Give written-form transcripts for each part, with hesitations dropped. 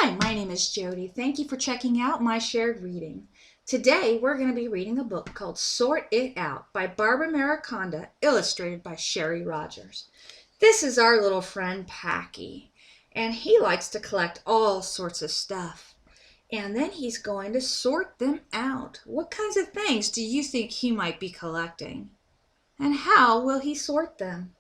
Hi, my name is Jody. Thank you for checking out my shared reading. Today we're going to be reading a book called Sort It Out by Barbra Mariconda, illustrated by Sherry Rogers. This is our little friend Packy, and he likes to collect all sorts of stuff. And then he's going to sort them out. What kinds of things do you think he might be collecting? And how will he sort them?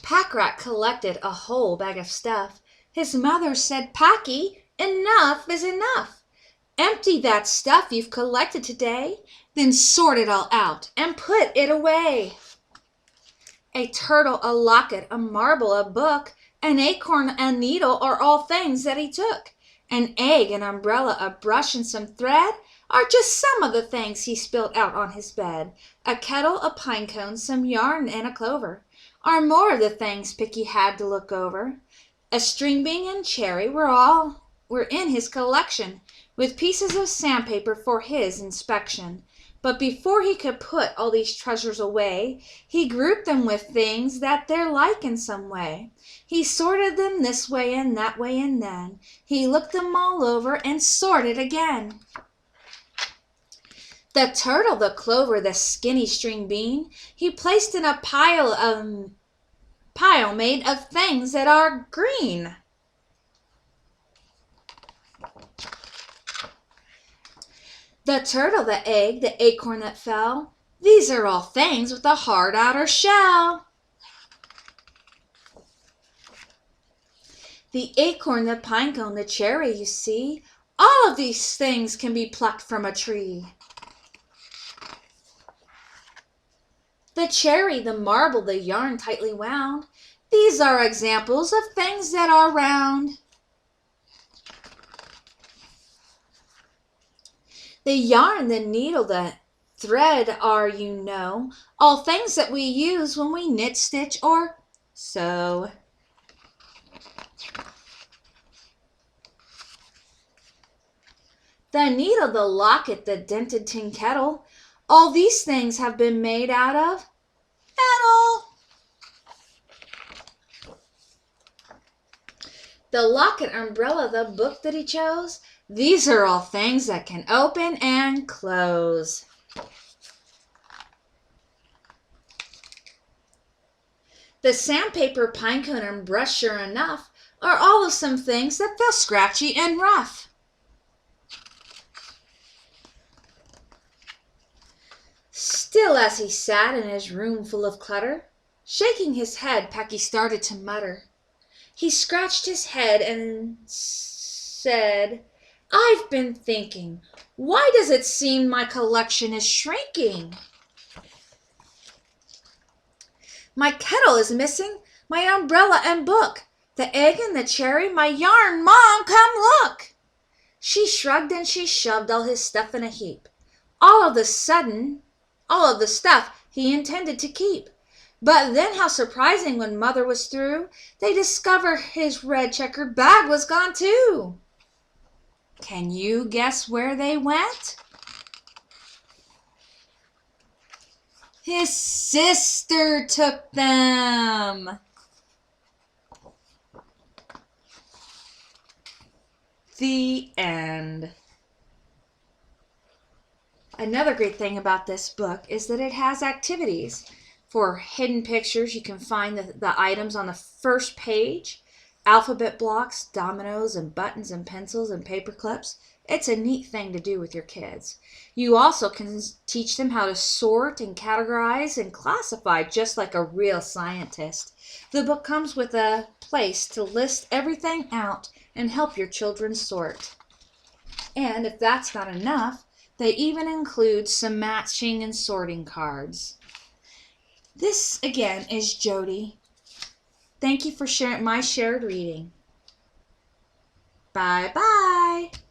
Pack-Rat collected a whole bag of stuff. His mother said, "Packy, enough is enough. Empty that stuff you've collected today, then sort it all out and put it away." A turtle, a locket, a marble, a book, an acorn, a needle are all things that he took. An egg, an umbrella, a brush, and some thread are just some of the things he spilled out on his bed. A kettle, a pine cone, some yarn, and a clover are more of the things Picky had to look over. A string bean and cherry were in his collection, with pieces of sandpaper for his inspection. But before he could put all these treasures away, he grouped them with things that they're like in some way. He sorted them this way and that way, and then he looked them all over and sorted again. The turtle, the clover, the skinny string bean, he placed in a pile made of things that are green. The turtle, the egg, the acorn that fell, these are all things with a hard outer shell. The acorn, the pine cone, the cherry, you see, all of these things can be plucked from a tree. The cherry, the marble, the yarn tightly wound, these are examples of things that are round. The yarn, the needle, the thread are, you know, all things that we use when we knit, stitch, or sew. The needle, the locket, the dented tin kettle, all these things have been made out of metal. The locket, umbrella, the book that he chose, these are all things that can open and close. The sandpaper, pine cone, and brush, sure enough, are all of some things that feel scratchy and rough. Still as he sat in his room full of clutter, shaking his head, Packy started to mutter. He scratched his head and said, "I've been thinking, why does it seem my collection is shrinking? My kettle is missing, my umbrella and book, the egg and the cherry, my yarn. Mom, come look!" She shrugged and she shoved all his stuff in a heap. All of the stuff he intended to keep. But then how surprising, when Mother was through, they discovered his red checkered bag was gone too. Can you guess where they went? His sister took them. The end. Another great thing about this book is that it has activities. For hidden pictures, you can find the items on the first page, alphabet blocks, dominoes, and buttons, and pencils, and paper clips. It's a neat thing to do with your kids. You also can teach them how to sort and categorize and classify just like a real scientist. The book comes with a place to list everything out and help your children sort. And if that's not enough, they even include some matching and sorting cards. This, again, is Jody. Thank you for sharing my shared reading. Bye-bye.